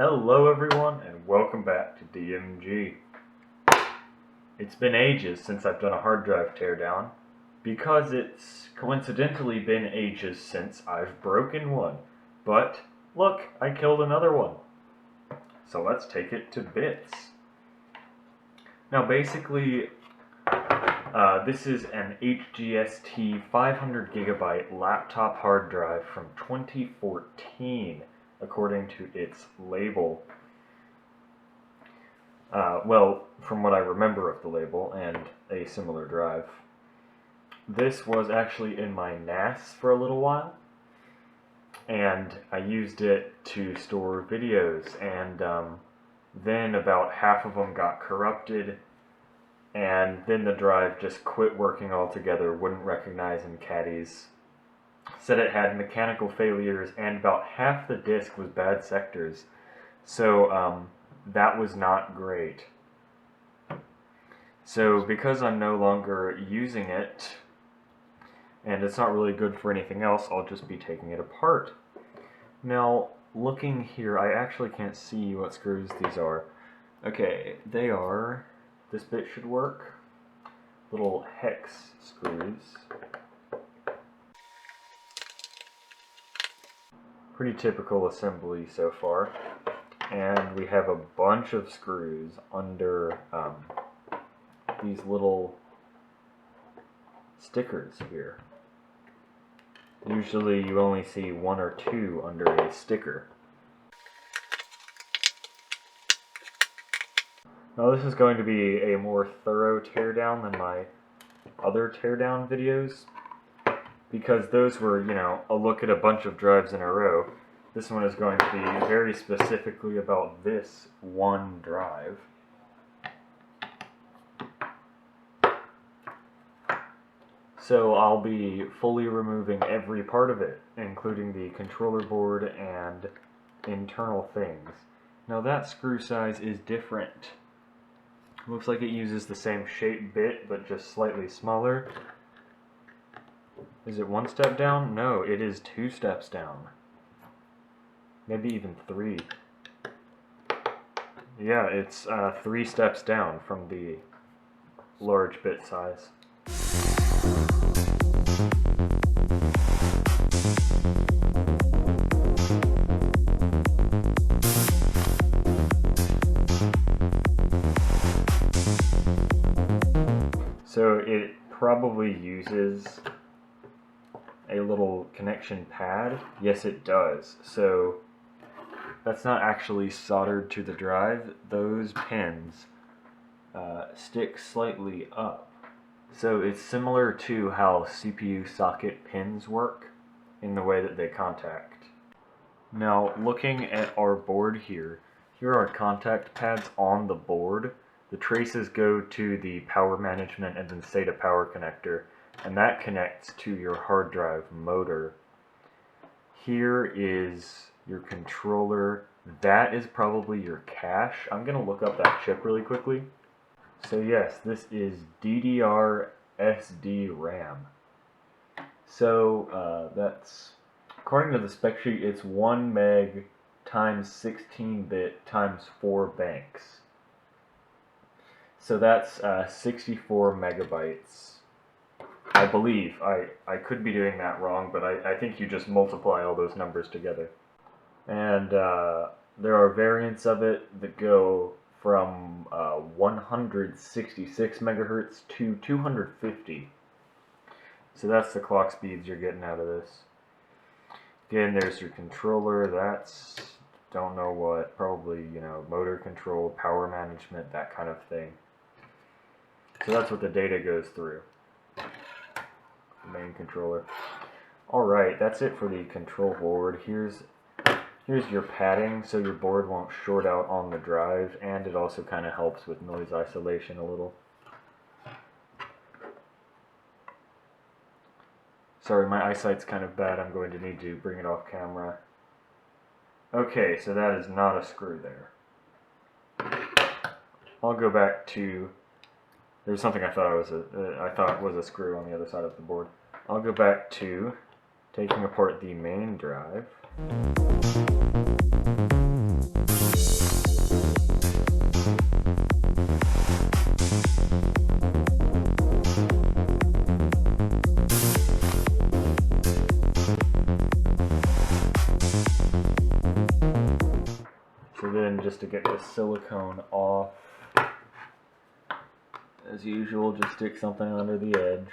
Hello everyone and welcome back to DMG. It's been ages since I've done a hard drive teardown because it's coincidentally been ages since I've broken one. But look, I killed another one. So let's take it to bits. Now basically this is an HGST 500 gigabyte laptop hard drive from 2014. According to its label. Well, from what I remember of the label and a similar drive. This was actually in my NAS for a little while, and I used it to store videos, and then about half of them got corrupted, and then the drive just quit working altogether, wouldn't recognize caddies. Said it had mechanical failures and about half the disk was bad sectors, so that was not great. So because I'm no longer using it and it's not really good for anything else, I'll just be taking it apart. Now looking here, I actually can't see what screws these are. Okay, they are, this bit should work, little hex screws. Pretty typical assembly so far, and we have a bunch of screws under these little stickers here. Usually you only see one or two under a sticker. Now this is going to be a more thorough teardown than my other teardown videos, because those were, you know, a look at a bunch of drives in a row. This one is going to be very specifically about this one drive. So I'll be fully removing every part of it, including the controller board and internal things. Now that screw size is different. Looks like it uses the same shape bit, but just slightly smaller. Is it one step down? No, it is 2 steps down. Maybe even 3. Yeah, it's 3 steps down from the large bit size. So it probably uses a little connection pad. Yes, it does. So that's not actually soldered to the drive. Those pins stick slightly up. So it's similar to how CPU socket pins work in the way that they contact. Now looking at our board here are contact pads on the board. The traces go to the power management and then SATA power connector, and that connects to your hard drive motor. Here is your controller. That is probably your cache. I'm going to look up that chip really quickly. So yes, this is DDR SD RAM. So that's, according to the spec sheet, it's 1 meg times 16-bit times 4 banks. So that's 64 megabytes. I believe. I could be doing that wrong, but I think you just multiply all those numbers together. And there are variants of it that go from 166 megahertz to 250. So that's the clock speeds you're getting out of this. Again, there's your controller. That's, don't know what, probably, you know, motor control, power management, that kind of thing. So that's what the data goes through. The main controller. Alright, that's it for the control board. Here's your padding so your board won't short out on the drive, and it also kind of helps with noise isolation a little. Sorry, my eyesight's kind of bad. I'm going to need to bring it off camera. Okay, so that is not a screw there. I'll go back to, there's something I thought was a screw on the other side of the board. I'll go back to taking apart the main drive. in just to get the silicone off. As usual, just stick something under the edge.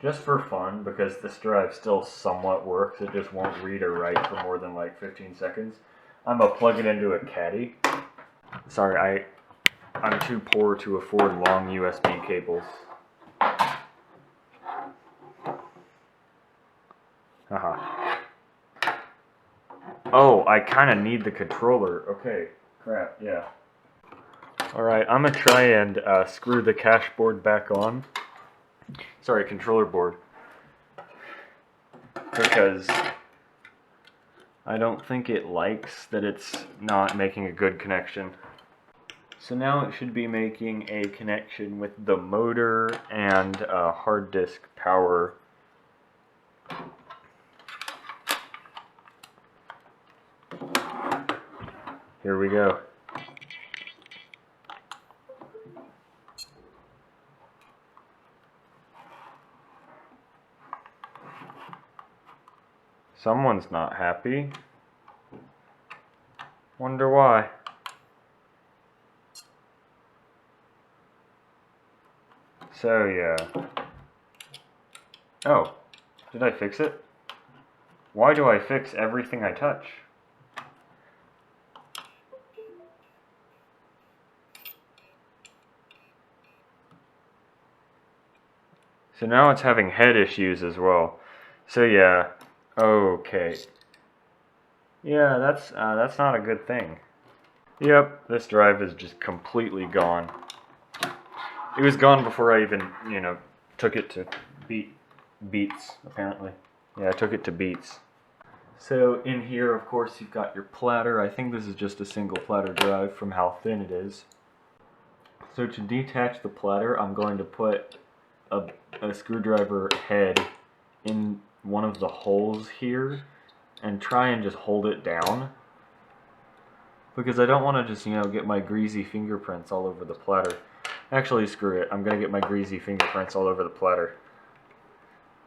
Just for fun, because this drive still somewhat works, it just won't read or write for more than like 15 seconds. I'm gonna plug it into a caddy. Sorry, I'm too poor to afford long USB cables. Oh, I kind of need the controller. Okay, crap, yeah. Alright, I'm gonna try and screw the cache board back on. Sorry, controller board. Because I don't think it likes that it's not making a good connection. So now it should be making a connection with the motor and hard disk power. Here we go. Someone's not happy. Wonder why. So yeah. Oh, did I fix it? Why do I fix everything I touch? So now it's having head issues as well. So yeah, okay. Yeah, that's not a good thing. Yep, this drive is just completely gone. It was gone before I even, took it to Beats, apparently. Yeah, I took it to Beats. So in here, of course, you've got your platter. I think this is just a single platter drive from how thin it is. So to detach the platter, I'm going to put a screwdriver head in one of the holes here and try and just hold it down, because I don't want to just, get my greasy fingerprints all over the platter. Actually, screw it. I'm going to get my greasy fingerprints all over the platter.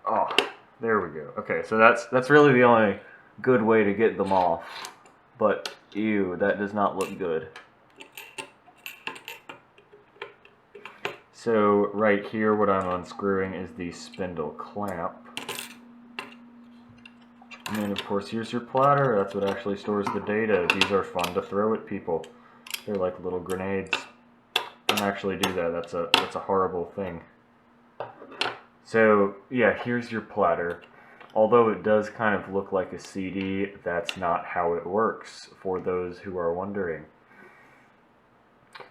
Oh, there we go. Okay, so that's really the only good way to get them off. But, ew, that does not look good. So, right here, what I'm unscrewing is the spindle clamp. And then, of course, here's your platter. That's what actually stores the data. These are fun to throw at people. They're like little grenades. Don't actually do that. That's a horrible thing. So, yeah, here's your platter. Although it does kind of look like a CD, that's not how it works, for those who are wondering.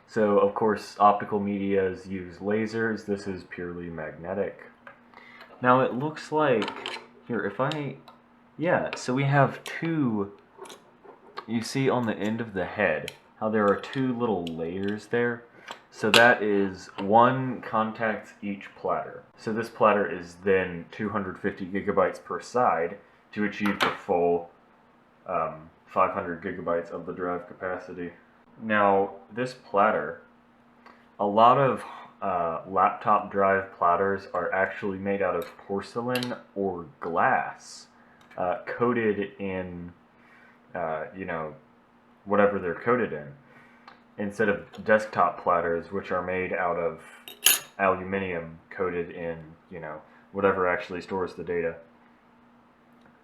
So, of course, optical medias use lasers. This is purely magnetic. Now, it looks like... Here, yeah, so we have two... You see on the end of the head how there are two little layers there? So that is one contacts each platter. So this platter is then 250 gigabytes per side to achieve the full 500 gigabytes of the drive capacity. Now, this platter, a lot of laptop drive platters are actually made out of porcelain or glass, coated in, whatever they're coated in, instead of desktop platters, which are made out of aluminum coated in, whatever actually stores the data.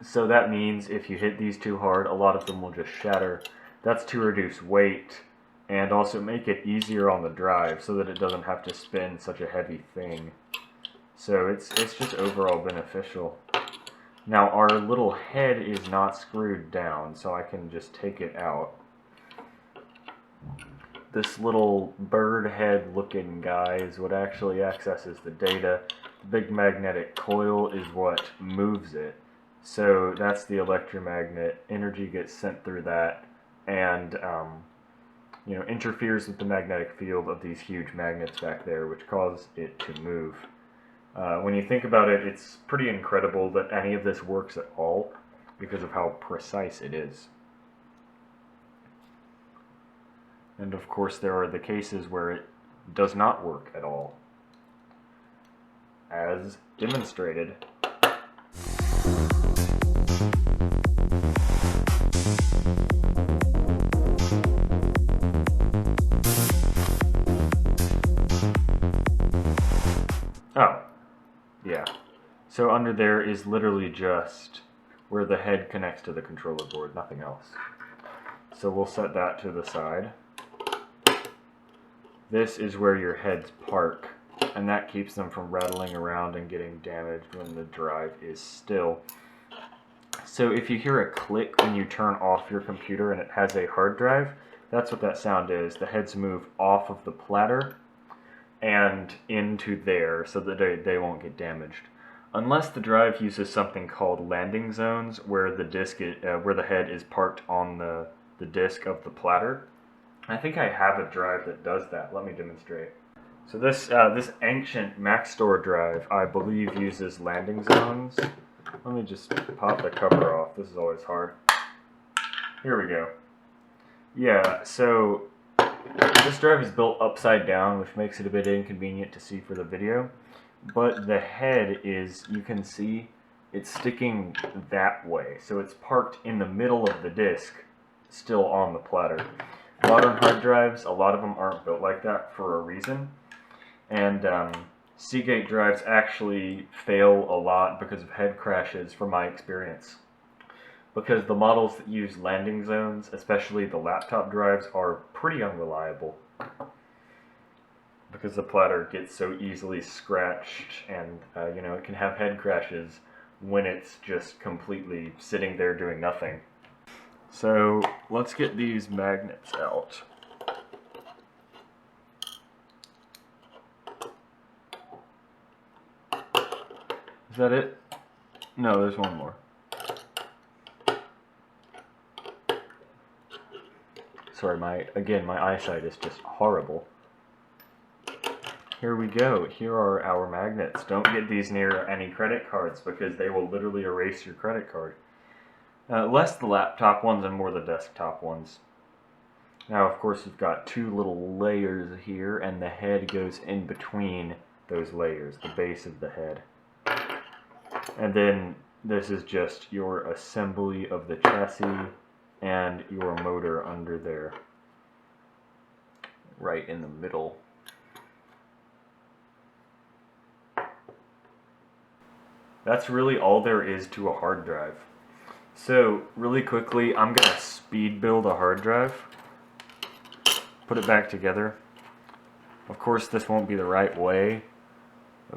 So that means if you hit these too hard, a lot of them will just shatter. That's to reduce weight and also make it easier on the drive so that it doesn't have to spin such a heavy thing. So it's just overall beneficial. Now our little head is not screwed down, so I can just take it out. This little bird head looking guy is what actually accesses the data. The big magnetic coil is what moves it. So that's the electromagnet. Energy gets sent through that and interferes with the magnetic field of these huge magnets back there, which cause it to move. When you think about it, it's pretty incredible that any of this works at all because of how precise it is. And of course there are the cases where it does not work at all, as demonstrated. Oh, yeah. So under there is literally just where the head connects to the controller board, nothing else. So we'll set that to the side. This is where your heads park, and that keeps them from rattling around and getting damaged when the drive is still. So if you hear a click when you turn off your computer and it has a hard drive, that's what that sound is. The heads move off of the platter and into there so that they won't get damaged. Unless the drive uses something called landing zones, where where the head is parked on the disk of the platter. I think I have a drive that does that. Let me demonstrate. So this ancient Maxtor drive, I believe, uses landing zones. Let me just pop the cover off. This is always hard. Here we go. Yeah, so this drive is built upside down, which makes it a bit inconvenient to see for the video. But the head is, you can see, it's sticking that way. So it's parked in the middle of the disk, still on the platter. Modern hard drives, a lot of them aren't built like that for a reason. And Seagate drives actually fail a lot because of head crashes, from my experience. Because the models that use landing zones, especially the laptop drives, are pretty unreliable. Because the platter gets so easily scratched, and it can have head crashes when it's just completely sitting there doing nothing. So let's get these magnets out. Is that it? No, there's one more. Sorry, my eyesight is just horrible. Here we go. Here are our magnets. Don't get these near any credit cards because they will literally erase your credit card. Less the laptop ones and more the desktop ones. Now, of course, you've got two little layers here, and the head goes in between those layers, the base of the head. And then this is just your assembly of the chassis and your motor under there, right in the middle. That's really all there is to a hard drive. So, really quickly, I'm going to speed build a hard drive, put it back together. Of course, this won't be the right way,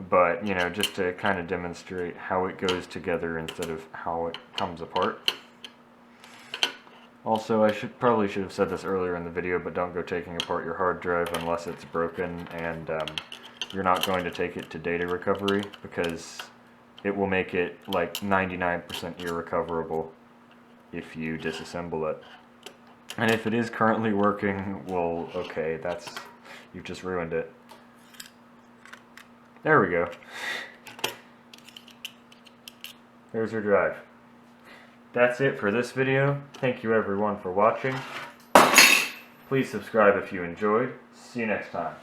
but, just to kind of demonstrate how it goes together instead of how it comes apart. Also, I probably should have said this earlier in the video, but don't go taking apart your hard drive unless it's broken and you're not going to take it to data recovery, because it will make it like 99% irrecoverable if you disassemble it. And if it is currently working, well, okay, you've just ruined it. There we go. There's your drive. That's it for this video. Thank you everyone for watching. Please subscribe if you enjoyed. See you next time.